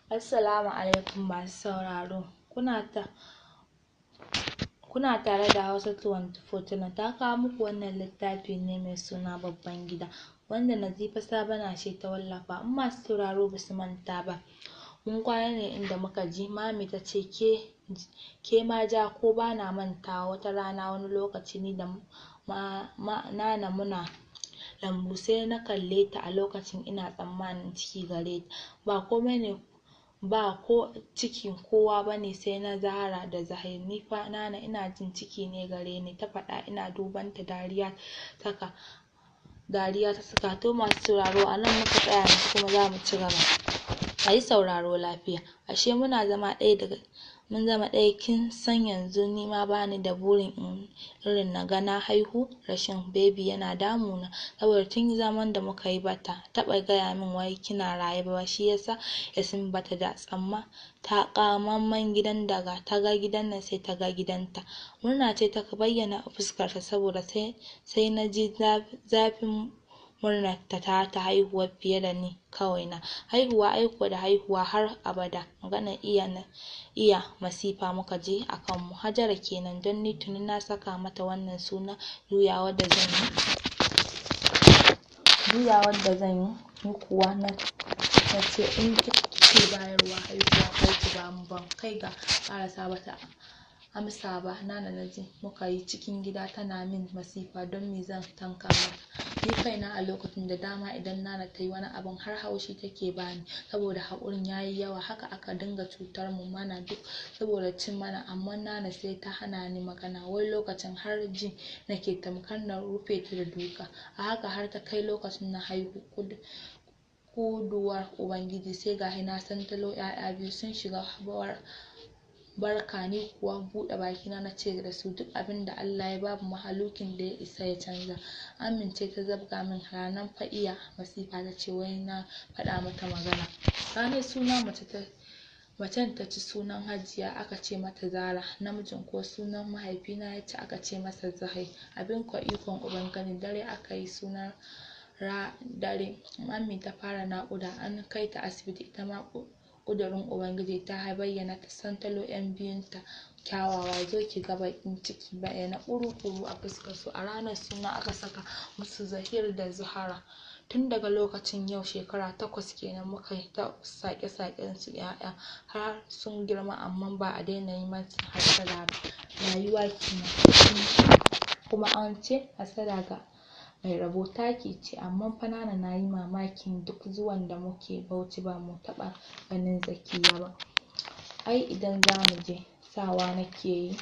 Assalamu alaikum masu sauraro. Kuna tare da Hausa 24 ta kawo muku wannan littafi ne mai suna Babban Gida, wanda Nazifa Sabana ce ta wallafa. In masu sauraro ba su manta ba, mun kwana ne inda muka ji mami ta ce ke ma ja ko ba na mantawa wata rana wani lokaci ni da nana muna lambu sai na kalle ta a lokacin ina tsammanin ciki gare ta, ba komai ne ba ko cikin kowa bane sai na Zahra da Zahir. Ni fa nana ina jin ciki ne gare ni, ta faɗa ina duban ta. Dariya ta saka. To masu sauraro a nan muka tsaya, yanzu kuma za mu ci gaba. A yi sauraro lafiya. Ashe mun zama ɗaya. Kin san yanzu ni ma bani da burin irin na ga na haihu. Rashin baby yana damuna, saboda tun zaman da muka yi bata taɓa gaya min wai kina raye ba. Shi yasa Yasin bata da takamaiman gidan daga ta ga gidan nan sai ta ga gidanta. Murna ce ta bayyana a fuskarta, saboda sai na ji zafin murnar ta haihuwa fiye da ni kawai na haihuwa. Aiko da haihuwa har abada. Maganar iya masifa muka je a kanmu. Hajara kenan, don ni tuni na saka mata wannan suna. Juyawar da zan yi kuwa na ce in kike bayarwa haihuwa kar ki ba mu. Ban kai ga ƙarasa bata amsa ba. Nana na ji muka yi cikin gida tana min masifa don me zan tanka mata. Ni kaina a lokacin da dama idan nana ta yi wani abun har haushi take bani, saboda haƙurin ya yi yawa. Haka aka dinga cutar mu mana duk saboda cin mana, amma nana sai ta hana ni magana. Wani lokacin har ji nake tamkar na rufe ta da duka. A haka har ta kai lokacin na haihu. Kuduwar Ubangiji sai gashi na santalo 'ya'ya biyu sun shiga barka. Ni kuwa buɗe bakina na ce da su duk abin da Allah ya babu mahalukin da ya isa ya canza. Amince ta zabga min ranan fa iya masifa ta ce wai na faɗa mata magana. Ranar suna macen ta ci sunan Hajiya aka ce mata Zara, namijin ko sunan mahaifina ya ci aka ce masa Zahir. Abin kwa ikon Ubangiji, dare aka yi sunan dare. Mami ta fara naƙuda, an kai ta asibiti. Ita ma ƙudurin Ubangiji ta bayyana ta santalo 'yan biyunta kyawawa. Zo ki ga baƙin ciki bayyana ƙuru-ƙuru a fuskarsu. A ranar suna aka saka musu Zahir da Zuhra. Tun daga lokacin yau shekara 8 kenan muka yi ta sake-saken su 'ya'ya har sun girma, amma ba a daina yi masu hassada ba. Rayuwa kenan, kuma an ce hassada ga mai rabo taki ce. Amma fa nana na yi mamakin duk zuwan da muke Bauchi ba mu taɓa ganin Zakiya ba. Ai idan za mu je sawa nake yi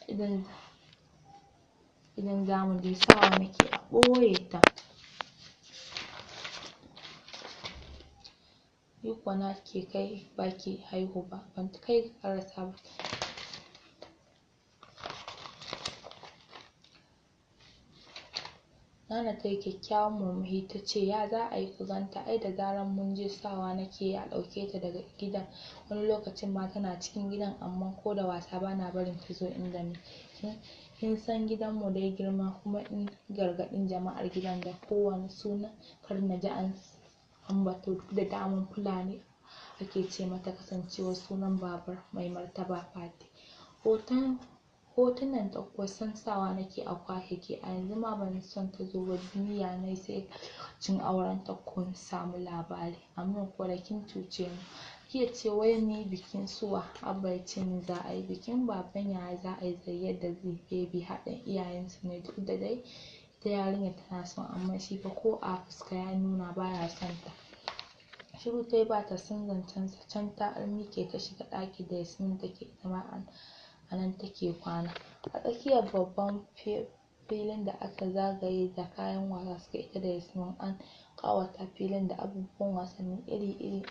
idan za mu je sawa nake a ɓoye ta. Ni kuwa na ke kai baki haihu ba, ban kai ga ƙarasa ba. Nana ta yi kyakkyawan murmushi ta ce ya za a yi ku ganta? Ai da zarar mun je sawa nake a ɗauke ta daga gidan. Wani lokacin ma tana cikin gidan, amma ko da wasa bana barin ta zo inda ni. Kin san gidanmu dai girma, kuma in gargaɗin jama'ar gidan da kowane suna kar na ji an ambato. Duk da daman Fulani ake ce mata, kasancewar sunan babar mai martaba Fati. Hotunan ta kuwa san sawa nake a kwaheke. A yanzu ma ban son ta zo ba, duniya nai sai lokacin auren ta kun samu labari. Amma kuwa da kin cuce mu. Kiya ce wai ni bikin suwa? Abba ya ce min za a yi bikin baban yaya za a yi Zayyad da baby haɗin iyayensu ne. Duk da dai ita yarinyar tana son, amma shi fa ko a fuska ya nuna baya son ta. Shiru ta yi ba ta son zancensa. Can ta miƙe ta shiga ɗaki da Yasmin take, ita ma a nan take kwana. A tsakiyar babban filin da aka zagaye da kayan wasa suke, ita da Yasmin an ƙawata filin da abubuwan wasanni iri-iri.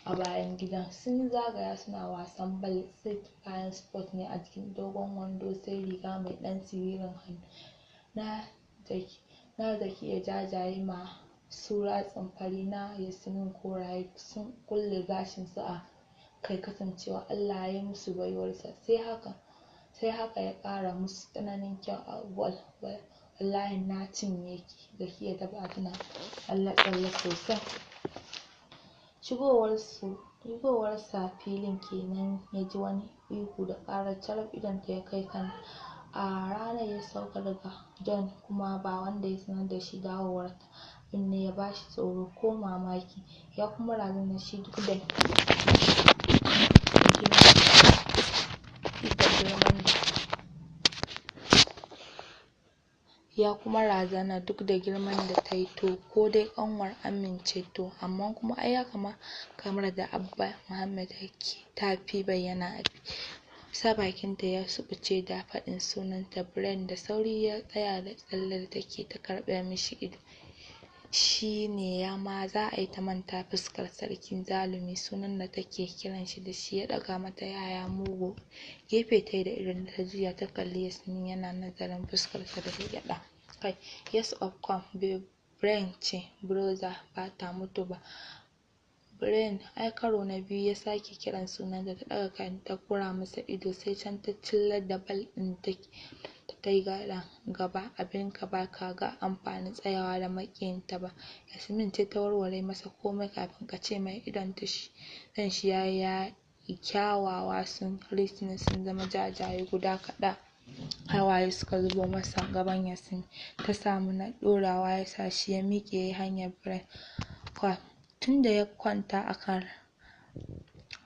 A bayan gidan sun zagaya suna wasan bal. Sai kayan sport ne a jikin dogon wando, sai riga mai ɗan siririn hannu na Zakiya jajaye masu ratsin fari, na Yasmin koraye sun kulle gashinsu a kai, kasancewa Allah ya yi musu baiwarsa. Sai haka ya ƙara musu tsananin kyau a ball. Wallahi na cinye ki, Zakiya ta faɗa tana tsalle-tsalle sosai. Shigowarsu Shigowarsa filin kenan ya ji wani ihu da ƙarar carab idonta ya kai kan a ranar ya sauka daga John kuma ba wanda ya sanar da shi dawowarta. Abin ne ya bashi tsoro ko mamaki ya kuma razana shi duk da girman da ta yi to ko dai ƙanwar amince to amma kuma ai haka kamar da Abba Muhammad ta fi bayyana a sa bakinta ya subuce da faɗin sunanta. Brian da sauri ya tsaya da tsalle da take ta karɓe mishi ido. Shi ne ya ma za a yi ta manta fuskar sarkin zalumi sunan da take kiran shi da shi ya ɗaga mata yaya mugu. Gefe ta yi da irin ta juya ta kalli Yasmin yana nazarin fuskarta da gyaɗa kai. Yes of course Brian ce brother ba ta mutu ba. Brian ai karo na biyu ya sake kiran sunanta ta ɗaga kai ta kura masa ido sai can ta cillar da bal ɗin ta yi gaba abinka ba ka ga amfanin tsayawa da maƙiyinta ba. Yasmin ce ta warware masa komai kafin ka ce mai idon shi ya yi kyawawa sun ritsina sun zama jajaye guda kaɗan. Hawaye suka zubo masa gaban Yasmin ta samu na ɗorawa ya sa shi ya miƙe ya yi hanyar Brian. Tun da ya kwanta a kan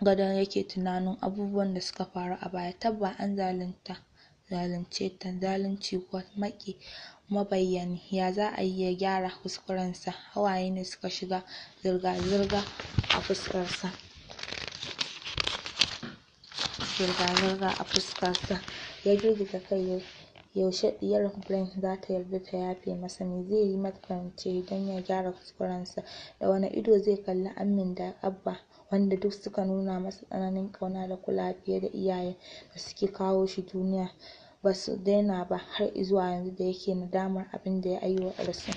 gadon yake tunanin abubuwan da suka faru a baya. Tabba an zalunce ta zalunci kuwa mabayyani. Ya za a yi ya gyara kuskurensa? Hawaye ne suka shiga zirga-zirga a fuskarsa. Ya girgiza kai yaushe diyar Brian za ta yarda ta yafe masa? Me zai yi mata don ya gyara kuskurensa? Da wani ido zai kalli Amin da Abba wanda duk suka nuna masa tsananin ƙauna da kulawa fiye da iyayen da suke kawo shi duniya ba su daina ba har izuwa yanzu da yake nadamar abin da ya yi wa ƴarsu.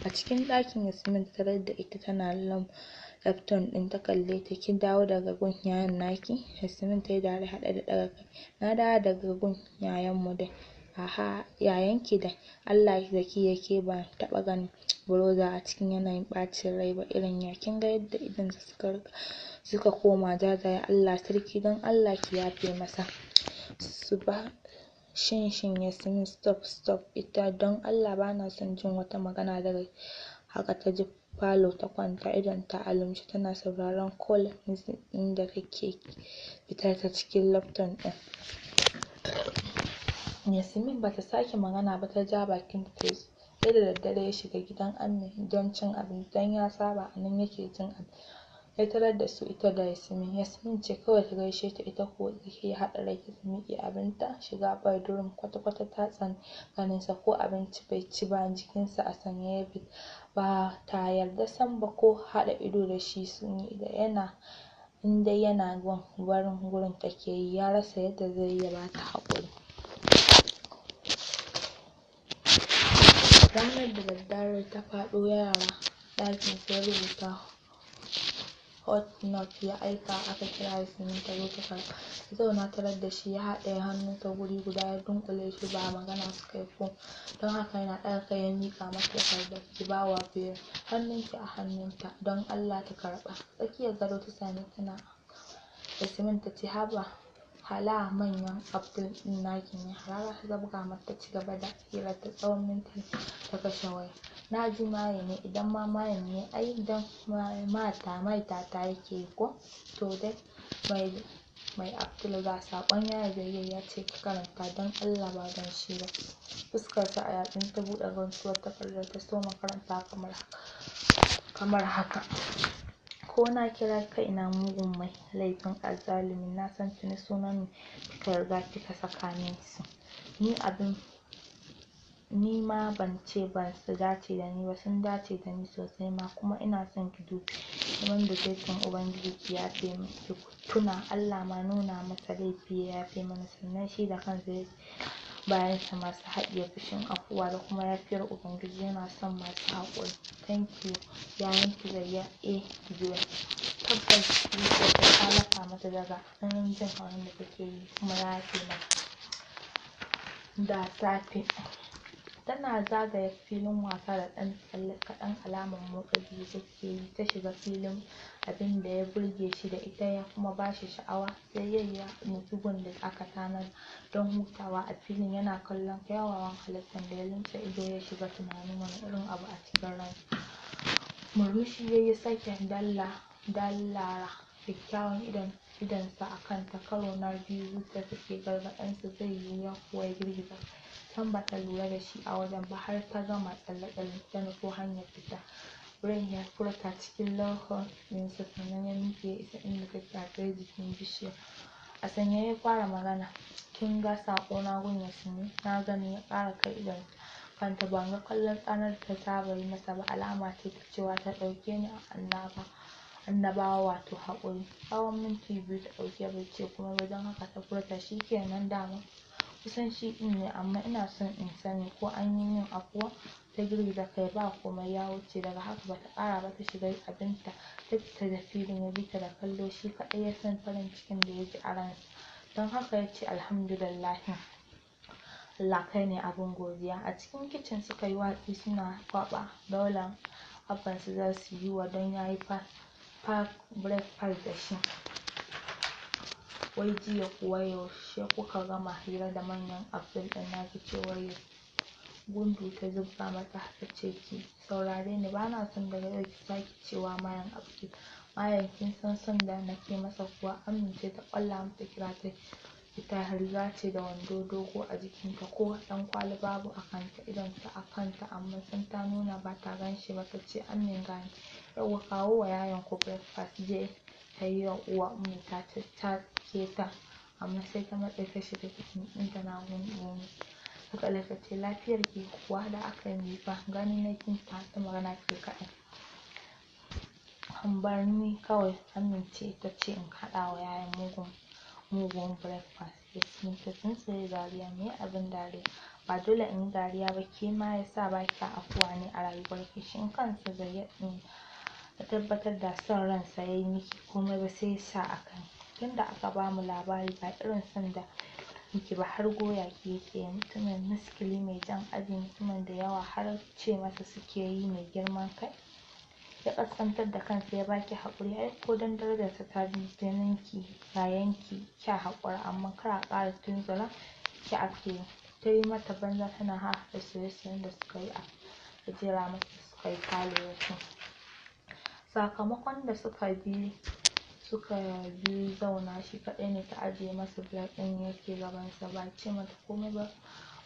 A cikin ɗakin Yasmin ta tarar da ita tana laptop ɗin ta kalle ta. Kin dawo daga gun yayan naki? Yasmin ta yi dariya haɗe da ɗaga kai. Na dawo daga gun yayanmu dai. Aha yayanki dai. Allah zaki yake ban taɓa ganin brother a cikin yanayin ɓacin rai ba irin ya. Kin ga yadda idonsa suka koma jajaye? Allah sarki don Allah ki yafe masa. Shin Yasmin stop ita don Allah bana son jin wata magana daga haka ta ji falo ta kwanta idonta a lumshe tana sauraron call music ɗin da take fitar ta cikin laptop ɗin. Yasmin bata sake magana ba ta ja bakin ta sai da daddare ya shiga gidan Amin don cin abinci don ya saba a nan yake cin abinci. Ya tarar da su ita da Yasmin ce kawai ta gaishe ta ita ko take haɗa rai ta miƙe abinta shiga bedroom kwata-kwata ta tsani ganinsa ko abinci bai ci ba jikinsa a sanyaye ba ta yarda sam ba ko haɗa ido da shi sun yi in dai yana barin gurin take yi ya rasa yadda zai yi ya bata haƙuri. Ranar da daddare ta faɗo yara ɗakin sai rubuta hot note ya aika aka kira Yasmin ta zo ta karɓa. Ta zauna tarar da shi ya haɗe hannunta guri guda ya dunƙule shi ba magana suka yi ko don haka yana ɗaga kai ya miƙa mata takardar. Ki ba wa Brian hannunki a hannunta don Allah ta karɓa. Tsakiyar gado ta same tana Yasmin ta ce hala manyan Abdul ɗin naki ne. Harara ta zabga mata ta ci gaba da hirarta tsawon mintuna ta kashe waya. Na ji maye ne idan ma mayen ne ai don maita ta yake yi ko? To dai mai Abdul ga saƙon yaya Zayyar ya ce ki karanta don Allah ba don shi ba. Fuskarsa a yatsun ta buɗe rantsuwar takardar ta soma karanta kamar haka. Ko na kira kaina mugun mai laifin azzalumi na san tuni sunan kika riga kika saka min su. Ni ma ban ce ba su dace da ni ba sun dace da ni sosai ma kuma ina son ki dubi zaman da taitin Ubangiji ki yafe min ki tuna Allah ma nuna masa laifi ya yafe mana sannan shi da kansa ya bayansa masu haɗiye fushin afuwa da kuma yafiyar Ubangiji yana son masu haƙuri. Thank you yayanki Zayyar Juya. Tabbas zuciyarta ta lafa mata daga tsananin jin haushin da take yi kuma ya yafe mata. Da safe tana zagaya filin wasa da ɗan tsalle kaɗan alamar motsa jiki take yi. Ta shiga filin, abin da ya burge shi da ita ya kuma ba shi sha'awa sai ya nufi gun da aka tanada don hutawa a filin. Yana kallon kyawawan halittar da ya lumshe ido ya shiga tunanin wani irin abu a cikin ransa. Murmushi ya sake dallara kyakkyawan idonsa a kanta. Karo na biyu zuciyar take gargaɗinsa zai yiwu ya kuwa girgiza. Sam bata lura da shi a wajen ba har ta gama tsalle-tsalle ta nufo hanyar fita. Brain ya furta cikin low ɗinsa sannan ya miƙe ya isa inda take a tsaye jikin bishiya. A sanye ya fara magana. Kin ga saƙona gun Yasmin? Na gani. Ya ƙara kai idon kanta. Ban ga kallon tsanar da ta saba yi masa ba, alama ce ta cewa ta ɗauke ni a annabawa wato haƙuri. Tsawon minti biyu ta ɗauke bai ce kuma ba, don haka ta furta shikenan dama kusan shi ɗin ne, amma ina son in sani ko an yi min afuwa. Ta girgiza kai. Ba komai, ya wuce. Daga haka bata ƙara ba, ta shiga abinta ta fita da filin. Ya bi ta da kallo. Shi kaɗai ya san farin cikin da ya ji a ransa, don haka ya ce alhamdulillahi, Allah kai ne abin godiya. A cikin kicin suka yi watsi suna kwaɓa daular abbansu za su yi wa don ya yi pack breakfast da shi. Wai jiya kuwa yaushe kuka gama hira da manyan Abdul ɗin naki? Cewar ya gundu ta zubga mata. Ta ce ki saurare ni, bana son daga yau ki sake cewa mayan Abdul. Mayan kin san son da nake masa kuwa? Amince ta ƙwalla mata kira ta fita. Riga ce da wando dogo a jikinta, ko ɗan kwali babu a kanta. Idonta a kanta amma san ta nuna ba ta gan shi ba. Ta ce Amin gani, yauwa kawo wa yayan ku breakfast. Je ta yi wa uwa. ta ke ta amma sai ta matse ta shiga kicin ɗin tana gunaguni. Ta kalle ta ce lafiyar ki kuwa da aka yi fa? Gani na kin ta magana ke kaɗai. Bar ni kawai. Amince ta ce in haɗa wa yayan mugun breakfast. Yasmin ta tuntsire dariya. Me abin dariya? Ba dole in yi dariya ba, ke ma ya sa ba ki afuwa ne a rayuwarki? Shin kansa Zayyad ɗin ta tabbatar da son ransa ya yi miki komai ba sai sa a kan. Tunda aka ba mu labari ba irin son da miki ba, har goya ki yake. Mutumin miskili mai jan aji, mutumin da yawa har ce masa suke yi mai girman kai. Ya ƙasƙantar da kansa ya baki haƙuri. Ai ko don darajarsa ta jininki yayanki kya haƙura, amma kar a ƙara tunzura ki ake yi. Ta yi mata banza tana haɗa soye-soyen da suka yi a jera masa suka yi falo da shi. Sakamakon da suka bi zauna shi kaɗai ne. Ta ajiye masa plate ɗin yake gabansa. Ba ce mata komai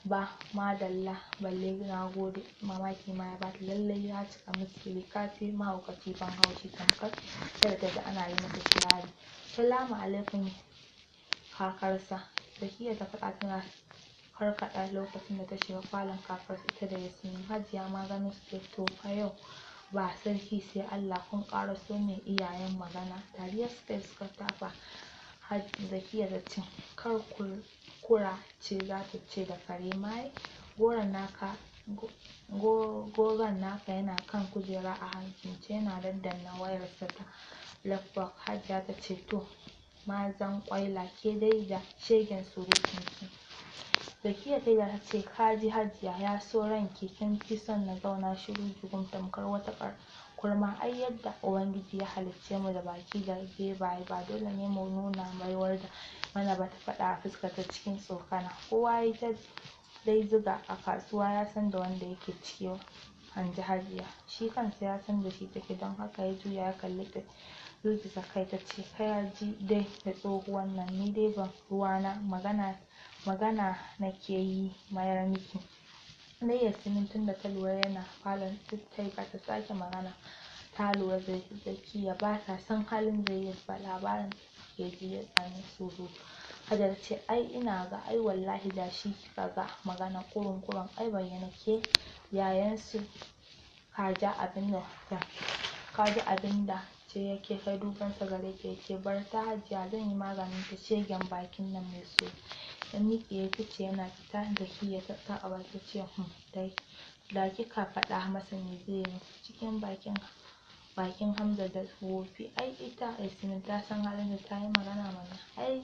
ba madalla balle na gode. Mamaki ma ya bata. Lallai ya cika miskili, kafi mahaukaci ban haushi, tamkar yadda ta ana yi masa kirari. Salamu alaikum kakarsa, Zakiya ta faɗa tana karkaɗa lokacin da ta shiga falon kakarsa ita da Yasmin. Hajiya ma ganin su to fa yau ba sarki sai Allah, kun ƙaraso ne iyayen magana. Dariya suka tafa. Zakiya ta ce kar kura ce za ta ce da kare maye. Goron naka yana kan kujera a hankince yana daddanna wayarsa ta laptop. Hajiya ta ce to mazan ƙwaila ke dai da shegen surutunki. Zakiya ta ce kaji Hajiya, ya so ranki kin fi son na zauna shiru jugum tamkar wata kurma. Ai yadda Ubangiji ya halicce mu da baki da bebaye ba dole ne mu nuna baiwar da mana ba, ta faɗa a fuskarta cikin tsokana. Kowa ya ta dai zuga a kasuwa ya san da wanda yake ciki hanji Hajiya. Shi kansa ya san da shi take, don haka ya juya ya kalli ta girgiza kai. Ta ce kai ji dai da tsohuwan nan, ni dai ban ruwana, magana nake yi mayar miki. Dai Yasmin tunda ta lura yana falon tai ba ta sake magana. Ta lura da Zakiya ba ta san halin Zayyad ba, labarin da ke ji ya tsani surutu. Hajiya ta ce ai ina ga ai wallahi da shi kika ga magana kurun ai bayyana ke yayansu kaji abinda ce yake kai dubansa gare ki yake bar ta Hajiya zan yi maganin ta shegen bakin nan mai so. Ya miƙe ya fice yana fita. Zakiya ta taɓa baki ce da kika faɗa masa me zai yi cikin bakin Hamza da wofi. Ai ita Yasmin ta san halin da ta yi magana mana. Ai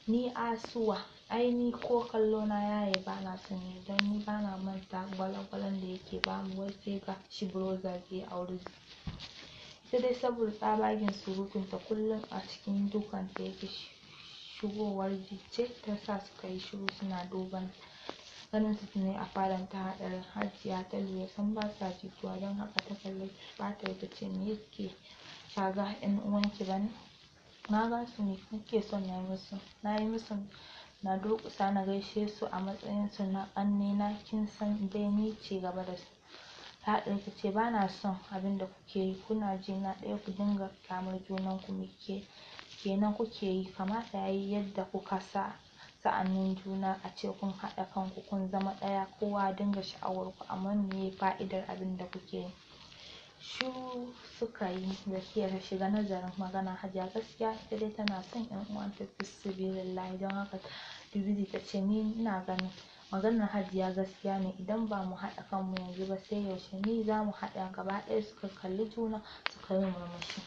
ni Asuwa ai ni ko kallo na yayi bana son yi don ni bana manta gwalagwalan da yake bamu wai sai ga shi brother zai aure. Ita dai saboda tsabagen surutunta kullum a cikin dukanta yake shigowar ce ta sa suka yi shiru suna duban ganin su ne a falon ta haɗarin. Hajiya ta lura san ba sa jituwa don haka ta kalle Fatai ta ce me yake shaga ƴan uwanki bane? Na gan su ne nake son na yi musu na durƙusa na gaishe su a matsayin su na ƙannena, kin san dai ni ce gaba da su. Ta haɗe ta ce ba na son abin da kuke yi, kuna ji na ɗaya ku dinga kyamar junanku kenan kuke yi, kamata yayi yadda kuka sa'annin juna a ce kun haɗa kanku kun zama ɗaya kowa dinga sha'awar ku, amma meye fa'idar abin da kuke yi? Shiru suka yi. Zakiya ta shiga nazarin magana Hajiya gaskiya ita dai tana son ƴan uwanta fisabilillahi don haka Dubizi ta ce ni ina ganin maganar Hajiya gaskiya ne, idan ba mu haɗa kanmu yanzu ba sai yaushe ni za mu haɗa gaba ɗaya. Suka kalli juna suka yi murmushi.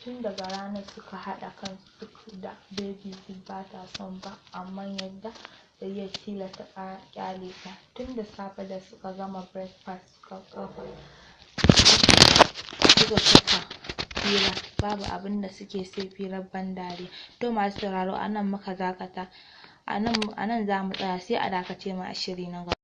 Tun daga ranar suka haɗa kansu duk da Baby ba ta son ba amma yadda da ya tilasta ƙyale ta. Tun da safe da suka gama breakfast suka kafa hira, babu abin da suke sai firar ban dariya. To masu sauraro a nan muka dakata, a nan za mu tsaya, sai a dakace mu a shiri na gaba.